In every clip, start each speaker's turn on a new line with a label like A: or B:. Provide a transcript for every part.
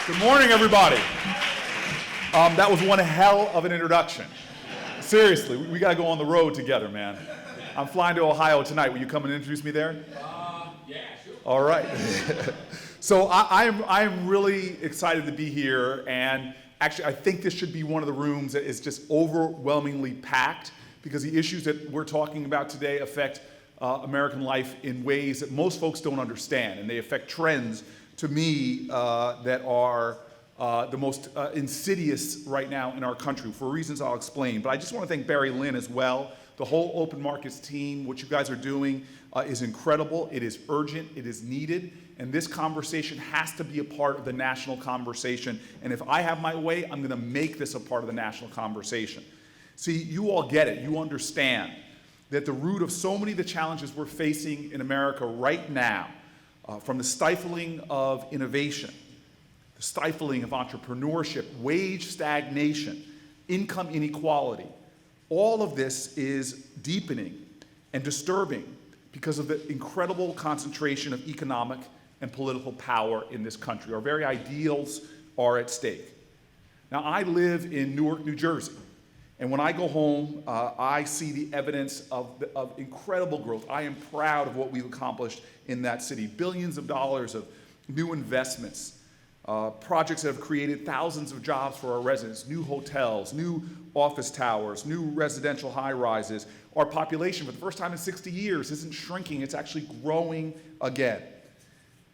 A: Good morning, everybody. That was one hell of an introduction. Seriously, we got to go on the road together, man. I'm flying to Ohio tonight. Will you come and introduce me there?
B: Yeah, sure.
A: All right. So I am really excited to be here, and actually I think this should be one of the rooms that is just overwhelmingly packed because the issues that we're talking about today affect American life in ways that most folks don't understand, and they affect trends to me that are the most insidious right now in our country for reasons I'll explain. But I just want to thank Barry Lynn as well. The whole Open Markets team, what you guys are doing is incredible. It is urgent, it is needed, and this conversation has to be a part of the national conversation. And if I have my way, I'm gonna make this a part of the national conversation. See, you all get it, you understand that the root of so many of the challenges we're facing in America right now, from the stifling of innovation, the stifling of entrepreneurship, wage stagnation, income inequality, all of this is deepening and disturbing because of the incredible concentration of economic and political power in this country. Our very ideals are at stake. Now, I live in Newark, New Jersey, and when I go home, I see the evidence of incredible growth. I am proud of what we've accomplished in that city. Billions of dollars of new investments, projects that have created thousands of jobs for our residents, new hotels, new office towers, new residential high-rises. Our population, for the first time in 60 years, isn't shrinking, it's actually growing again.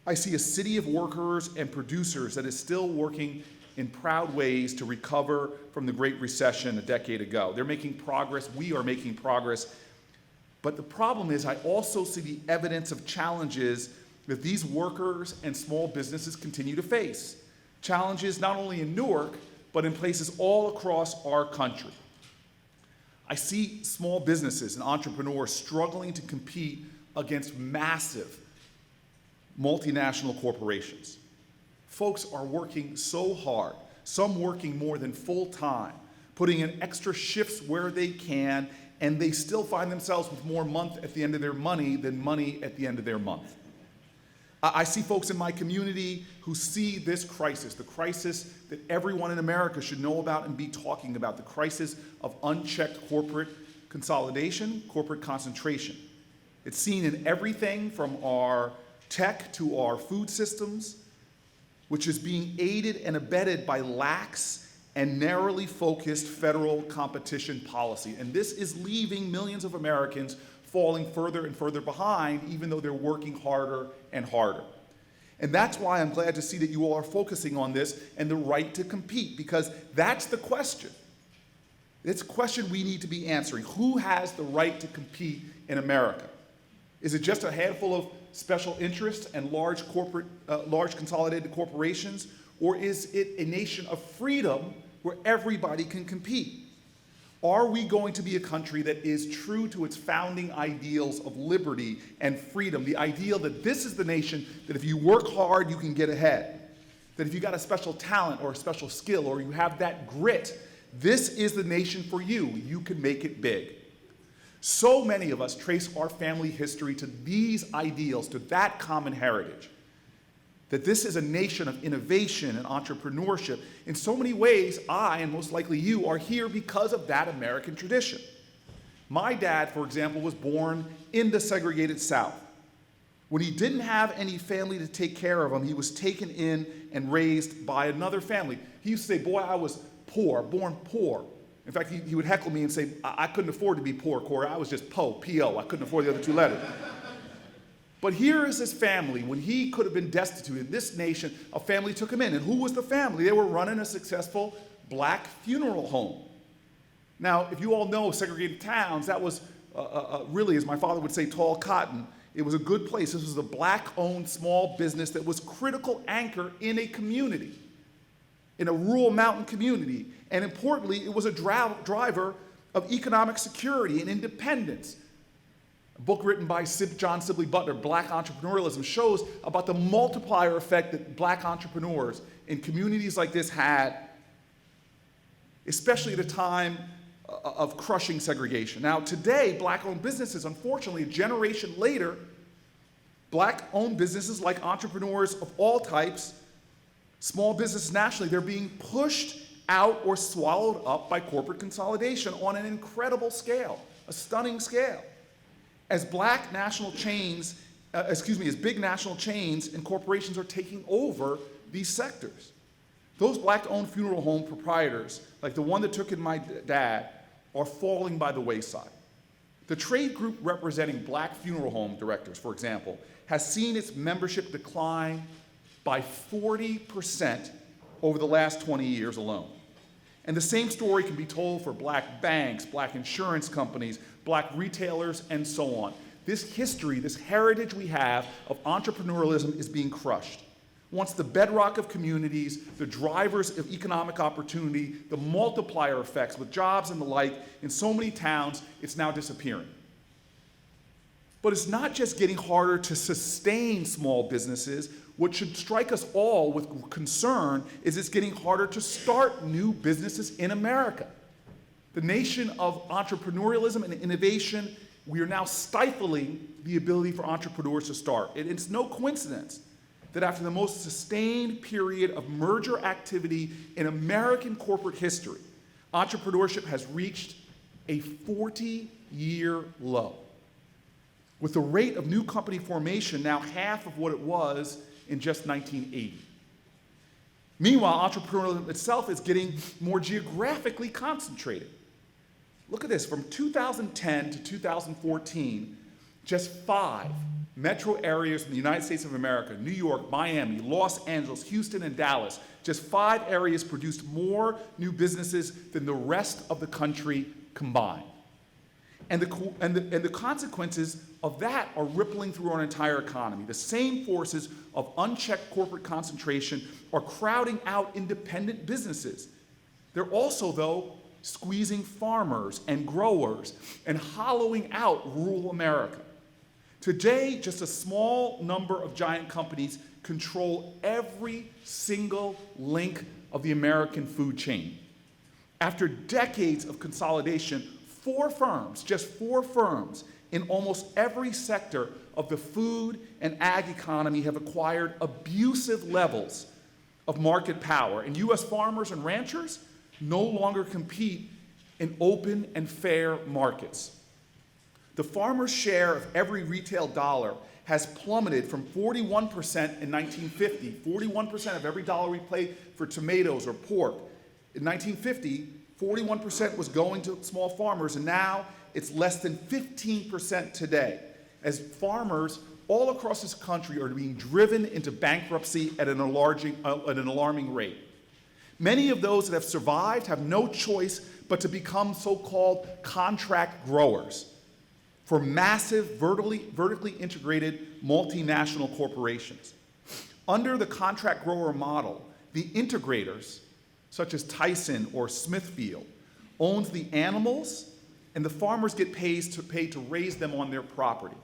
A: I see a city of workers and producers that is still working in proud ways to recover from the Great Recession a decade ago. They're making progress, we are making progress. But the problem is I also see the evidence of challenges that these workers and small businesses continue to face. Challenges not only in Newark, but in places all across our country. I see small businesses and entrepreneurs struggling to compete against massive multinational corporations. Folks are working so hard, some working more than full time, putting in extra shifts where they can, and they still find themselves with more month at the end of their money than money at the end of their month. I see folks in my community who see this crisis, the crisis that everyone in America should know about and be talking about, the crisis of unchecked corporate consolidation, corporate concentration. It's seen in everything from our tech to our food systems, which is being aided and abetted by lax and narrowly focused federal competition policy. And this is leaving millions of Americans falling further and further behind, even though they're working harder and harder. And that's why I'm glad to see that you all are focusing on this and the right to compete, because that's the question. It's a question we need to be answering. Who has the right to compete in America? Is it just a handful of special interests and large consolidated corporations, or is it a nation of freedom where everybody can compete? Are we going to be a country that is true to its founding ideals of liberty and freedom, the ideal that this is the nation that if you work hard, you can get ahead, that if you got a special talent or a special skill or you have that grit, this is the nation for you, you can make it big. So many of us trace our family history to these ideals, to that common heritage, that this is a nation of innovation and entrepreneurship. In so many ways, I, and most likely you, are here because of that American tradition. My dad, for example, was born in the segregated South. When he didn't have any family to take care of him, he was taken in and raised by another family. He used to say, boy, I was poor, born poor. In fact, he would heckle me and say, I couldn't afford to be poor, Cory. I was just Po, P-O. I couldn't afford the other two letters. But here is his family. When he could have been destitute in this nation, a family took him in. And who was the family? They were running a successful black funeral home. Now, if you all know segregated towns, that was really, as my father would say, tall cotton. It was a good place. This was a black-owned small business that was critical anchor in a community, in a rural mountain community. And importantly, it was a driver of economic security and independence. A book written by John Sibley Butler, Black Entrepreneurialism, shows about the multiplier effect that black entrepreneurs in communities like this had, especially at a time of crushing segregation. Now, today, black-owned businesses, unfortunately, a generation later, black-owned businesses like entrepreneurs of all types Small businesses nationally, they're being pushed out or swallowed up by corporate consolidation on an incredible scale, a stunning scale. As big national chains and corporations are taking over these sectors. Those black-owned funeral home proprietors, like the one that took in my dad, are falling by the wayside. The trade group representing black funeral home directors, for example, has seen its membership decline by 40% over the last 20 years alone. And the same story can be told for black banks, black insurance companies, black retailers, and so on. This history, this heritage we have of entrepreneurialism is being crushed. Once the bedrock of communities, the drivers of economic opportunity, the multiplier effects with jobs and the like, in so many towns, it's now disappearing. But it's not just getting harder to sustain small businesses. What should strike us all with concern is it's getting harder to start new businesses in America. The nation of entrepreneurialism and innovation, we are now stifling the ability for entrepreneurs to start. And it's no coincidence that after the most sustained period of merger activity in American corporate history, entrepreneurship has reached a 40-year low, with the rate of new company formation now half of what it was in just 1980. Meanwhile, entrepreneurialism itself is getting more geographically concentrated. Look at this, from 2010 to 2014, just 5 metro areas in the United States of America, New York, Miami, Los Angeles, Houston, and Dallas, just 5 areas produced more new businesses than the rest of the country combined. And the consequences of that are rippling through our entire economy. The same forces of unchecked corporate concentration are crowding out independent businesses. They're also, though, squeezing farmers and growers and hollowing out rural America. Today, just a small number of giant companies control every single link of the American food chain. After decades of consolidation, 4 firms, just 4 firms, in almost every sector of the food and ag economy have acquired abusive levels of market power, and U.S. farmers and ranchers no longer compete in open and fair markets. The farmer's share of every retail dollar has plummeted from 41% in 1950, 41% of every dollar we paid for tomatoes or pork. In 1950, 41% was going to small farmers, and now it's less than 15% today, as farmers all across this country are being driven into bankruptcy at an alarming rate. Many of those that have survived have no choice but to become so-called contract growers for massive, vertically integrated multinational corporations. Under the contract grower model, the integrators, such as Tyson or Smithfield, owns the animals, and the farmers get paid to raise them on their property.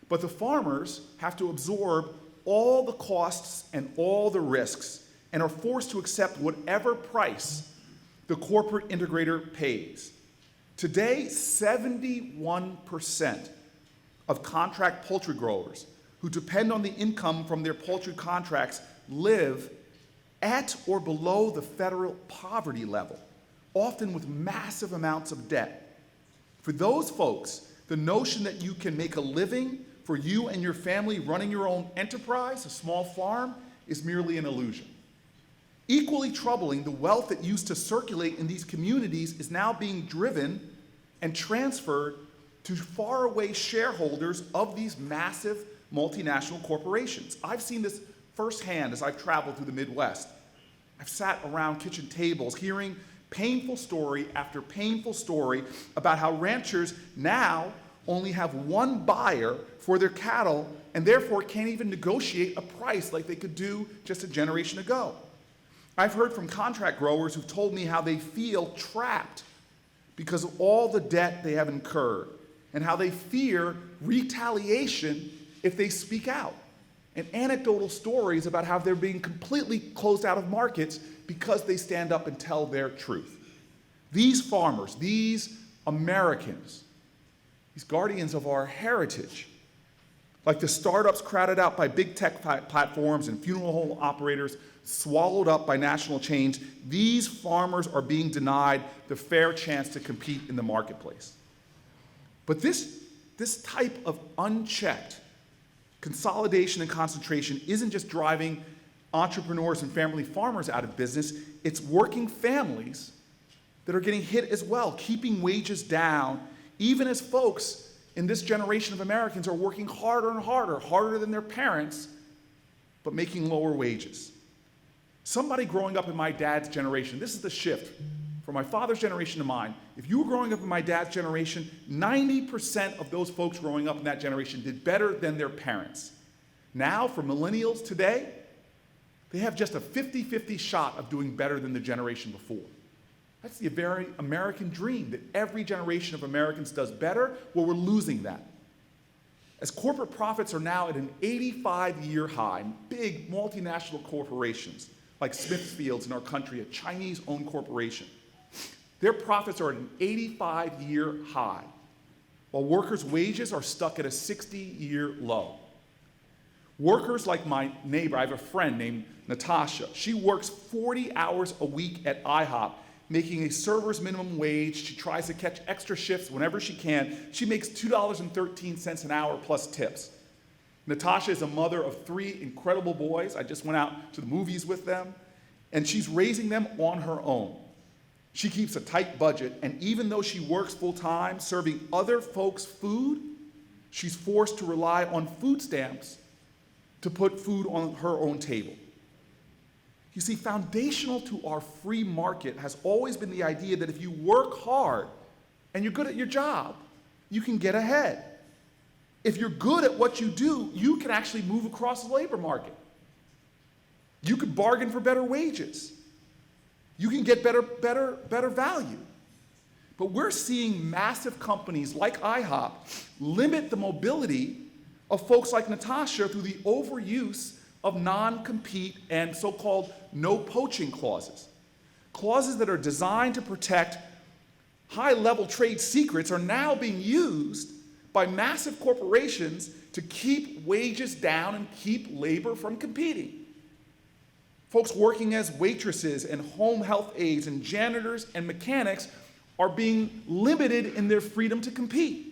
A: But the farmers have to absorb all the costs and all the risks and are forced to accept whatever price the corporate integrator pays. Today, 71% of contract poultry growers who depend on the income from their poultry contracts live at or below the federal poverty level, often with massive amounts of debt. For those folks, the notion that you can make a living for you and your family running your own enterprise, a small farm, is merely an illusion. Equally troubling, the wealth that used to circulate in these communities is now being driven and transferred to faraway shareholders of these massive multinational corporations. I've seen this firsthand as I've traveled through the Midwest. I've sat around kitchen tables hearing painful story after painful story about how ranchers now only have one buyer for their cattle and therefore can't even negotiate a price like they could do just a generation ago. I've heard from contract growers who've told me how they feel trapped because of all the debt they have incurred and how they fear retaliation if they speak out. And anecdotal stories about how they're being completely closed out of markets because they stand up and tell their truth. These farmers, these Americans, these guardians of our heritage, Like the startups crowded out by big tech platforms and funeral home operators, swallowed up by national chains, these farmers are being denied the fair chance to compete in the marketplace. But this type of unchecked consolidation and concentration isn't just driving entrepreneurs and family farmers out of business, it's working families that are getting hit as well, keeping wages down, even as folks in this generation of Americans are working harder and harder, harder than their parents, but making lower wages. Somebody growing up in my dad's generation, this is the shift from my father's generation to mine. If you were growing up in my dad's generation, 90% of those folks growing up in that generation did better than their parents. Now, for millennials today, they have just a 50-50 shot of doing better than the generation before. That's the very American dream, that every generation of Americans does better. Well, we're losing that. As corporate profits are now at an 85-year high, big multinational corporations like Smithfield's in our country, a Chinese-owned corporation, their profits are at an 85-year high, while workers' wages are stuck at a 60-year low. Workers like my neighbor, I have a friend named Natasha. She works 40 hours a week at IHOP, making a server's minimum wage. She tries to catch extra shifts whenever she can. She makes $2.13 an hour plus tips. Natasha is a mother of 3 incredible boys. I just went out to the movies with them, and she's raising them on her own. She keeps a tight budget, and even though she works full-time serving other folks food, she's forced to rely on food stamps to put food on her own table. You see, foundational to our free market has always been the idea that if you work hard and you're good at your job, you can get ahead. If you're good at what you do, you can actually move across the labor market. You can bargain for better wages. You can get better value. But we're seeing massive companies like IHOP limit the mobility of folks like Natasha through the overuse of non-compete and so-called no-poaching clauses. Clauses that are designed to protect high-level trade secrets are now being used by massive corporations to keep wages down and keep labor from competing. Folks working as waitresses and home health aides and janitors and mechanics are being limited in their freedom to compete.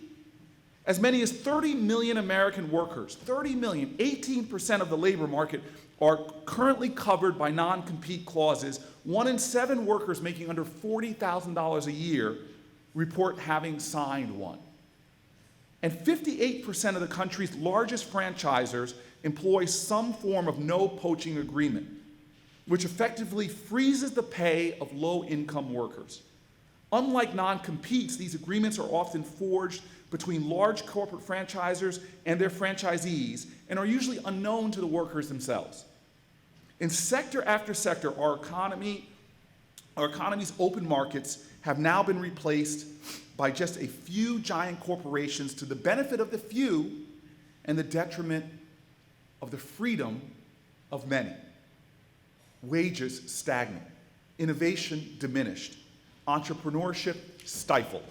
A: As many as 30 million American workers, 30 million, 18% of the labor market, are currently covered by non-compete clauses. 1 in 7 workers making under $40,000 a year report having signed one. And 58% of the country's largest franchisors employ some form of no-poaching agreement, which effectively freezes the pay of low-income workers. Unlike non-competes, these agreements are often forged between large corporate franchisors and their franchisees and are usually unknown to the workers themselves. In sector after sector, our economy's open markets have now been replaced by just a few giant corporations to the benefit of the few and the detriment of the freedom of many. Wages stagnant, innovation diminished, entrepreneurship stifled.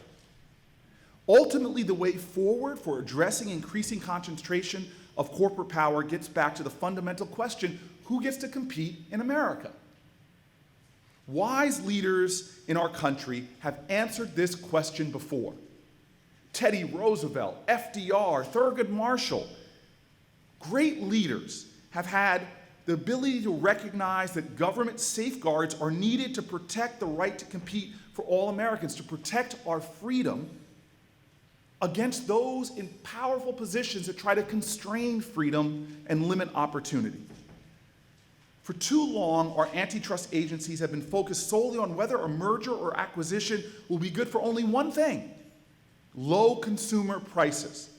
A: Ultimately, the way forward for addressing increasing concentration of corporate power gets back to the fundamental question, who gets to compete in America? Wise leaders in our country have answered this question before. Teddy Roosevelt, FDR, Thurgood Marshall, great leaders have had the ability to recognize that government safeguards are needed to protect the right to compete for all Americans, to protect our freedom against those in powerful positions that try to constrain freedom and limit opportunity. For too long, our antitrust agencies have been focused solely on whether a merger or acquisition will be good for only one thing: low consumer prices.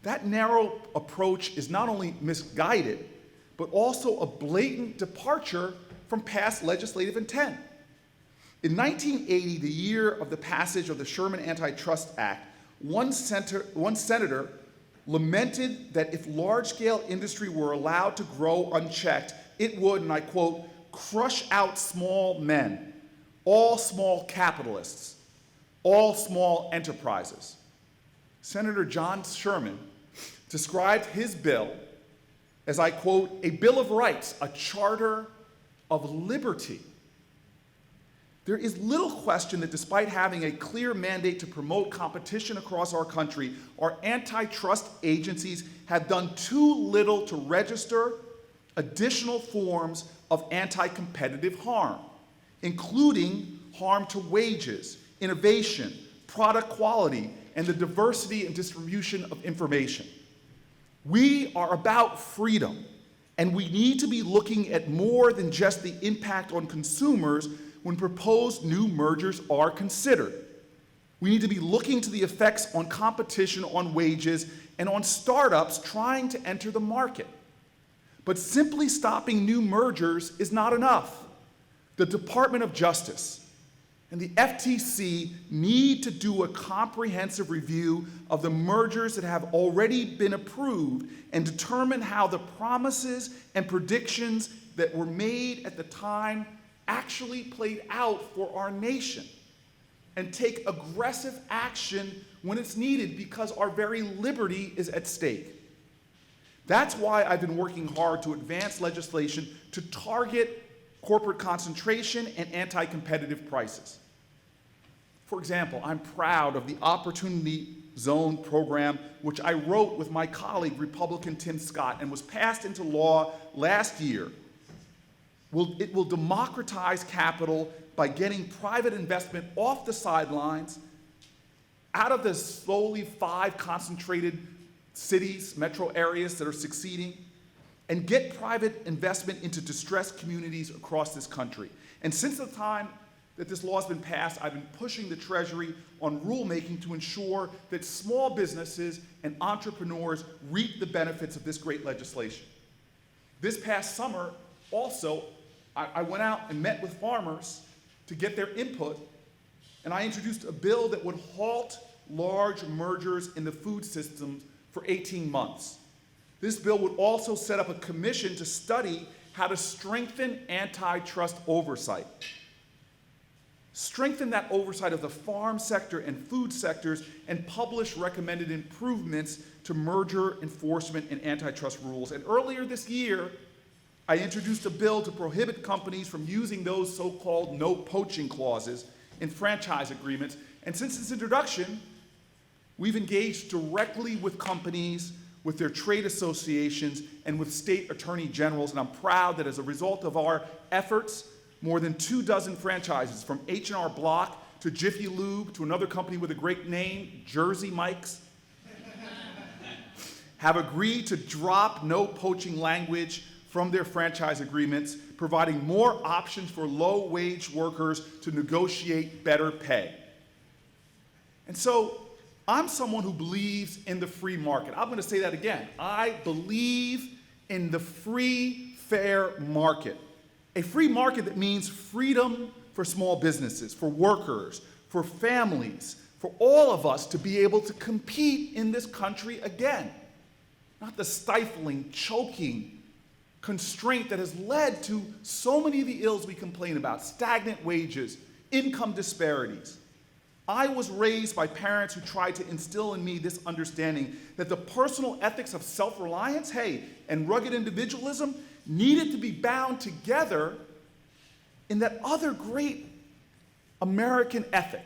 A: That narrow approach is not only misguided, but also a blatant departure from past legislative intent. In 1980, the year of the passage of the Sherman Antitrust Act, one senator lamented that if large-scale industry were allowed to grow unchecked, it would, and I quote, crush out small men, all small capitalists, all small enterprises. Senator John Sherman described his bill as, I quote, a Bill of Rights, a charter of liberty. There is little question that despite having a clear mandate to promote competition across our country, our antitrust agencies have done too little to register additional forms of anti-competitive harm, including harm to wages, innovation, product quality, and the diversity and distribution of information. We are about freedom, and we need to be looking at more than just the impact on consumers when proposed new mergers are considered. We need to be looking to the effects on competition, on wages, and on startups trying to enter the market. But simply stopping new mergers is not enough. The Department of Justice and the FTC need to do a comprehensive review of the mergers that have already been approved and determine how the promises and predictions that were made at the time actually played out for our nation, and take aggressive action when it's needed because our very liberty is at stake. That's why I've been working hard to advance legislation to target corporate concentration and anti-competitive prices. For example, I'm proud of the Opportunity Zone program, which I wrote with my colleague, Republican Tim Scott, and was passed into law last year. It will democratize capital by getting private investment off the sidelines, out of the slowly 5 concentrated cities, metro areas that are succeeding, and get private investment into distressed communities across this country. And since the time that this law has been passed, I've been pushing the Treasury on rulemaking to ensure that small businesses and entrepreneurs reap the benefits of this great legislation. This past summer, also, I went out and met with farmers to get their input, and I introduced a bill that would halt large mergers in the food system for 18 months. This bill would also set up a commission to study how to strengthen antitrust oversight. Strengthen that oversight of the farm sector and food sectors, and publish recommended improvements to merger enforcement and antitrust rules. And earlier this year, I introduced a bill to prohibit companies from using those so-called no poaching clauses in franchise agreements. And since its introduction, we've engaged directly with companies, with their trade associations, and with state attorney generals. And I'm proud that as a result of our efforts, more than 24 franchises, from H&R Block to Jiffy Lube to another company with a great name, Jersey Mike's, have agreed to drop no poaching language from their franchise agreements, providing more options for low-wage workers to negotiate better pay. And so, I'm someone who believes in the free market. I'm going to say that again. I believe in the free, fair market. A free market that means freedom for small businesses, for workers, for families, for all of us to be able to compete in this country again. Not the stifling, choking constraint that has led to so many of the ills we complain about: stagnant wages, income disparities. I was raised by parents who tried to instill in me this understanding that the personal ethics of self-reliance, and rugged individualism needed to be bound together in that other great American ethic.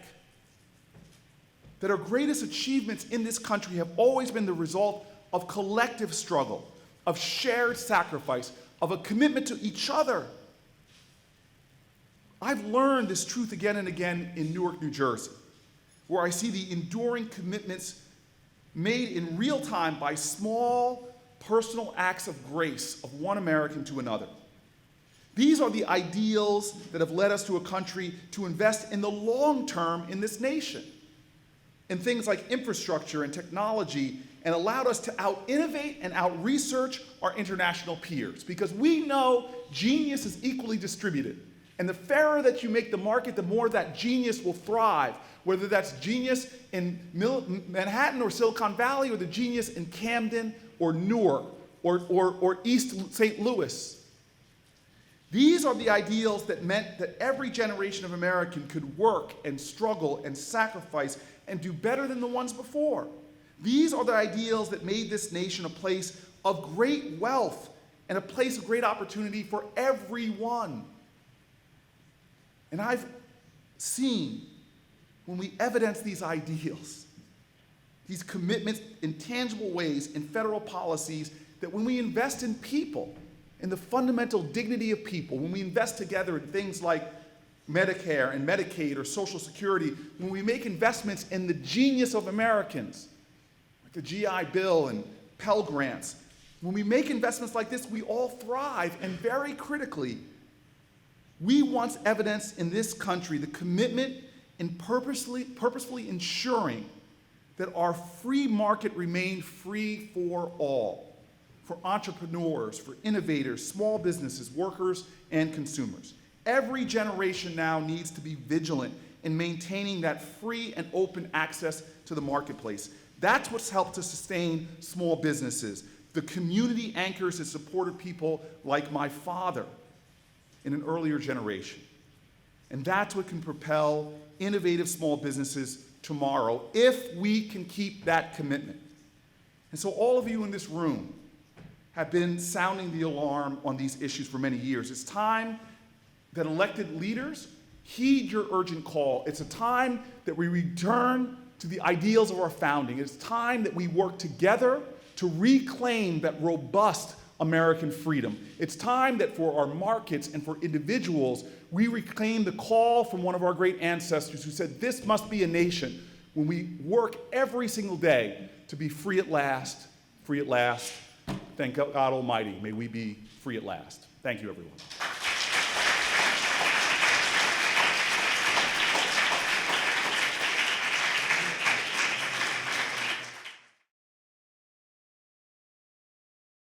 A: That our greatest achievements in this country have always been the result of collective struggle, of shared sacrifice, of a commitment to each other. I've learned this truth again and again in Newark, New Jersey, where I see the enduring commitments made in real time by small personal acts of grace of one American to another. These are the ideals that have led us to a country to invest in the long term in this nation, in things like infrastructure and technology, and allowed us to out-innovate and out-research our international peers, because we know genius is equally distributed. And the fairer that you make the market, the more that genius will thrive, whether that's genius in Manhattan or Silicon Valley, or the genius in Camden or Newark or East St. Louis. These are the ideals that meant that every generation of American could work and struggle and sacrifice and do better than the ones before. These are the ideals that made this nation a place of great wealth and a place of great opportunity for everyone. And I've seen when we evidence these ideals, these commitments in tangible ways in federal policies, that when we invest in people, in the fundamental dignity of people, when we invest together in things like Medicare and Medicaid or Social Security, when we make investments in the genius of Americans, like the GI Bill and Pell Grants, when we make investments like this, we all thrive. And very critically, we once evidenced in this country the commitment in purposefully ensuring that our free market remain free for all, for entrepreneurs, for innovators, small businesses, workers, and consumers. Every generation now needs to be vigilant in maintaining that free and open access to the marketplace. That's what's helped to sustain small businesses, the community anchors that supported people like my father in an earlier generation. And that's what can propel innovative small businesses tomorrow if we can keep that commitment. And so all of you in this room have been sounding the alarm on these issues for many years. It's time that elected leaders heed your urgent call. It's a time that we return to the ideals of our founding. It's time that we work together to reclaim that robust American freedom. It's time that for our markets and for individuals, we reclaim the call from one of our great ancestors who said, this must be a nation when we work every single day to be free at last, free at last. Thank God Almighty, may we be free at last. Thank you, everyone.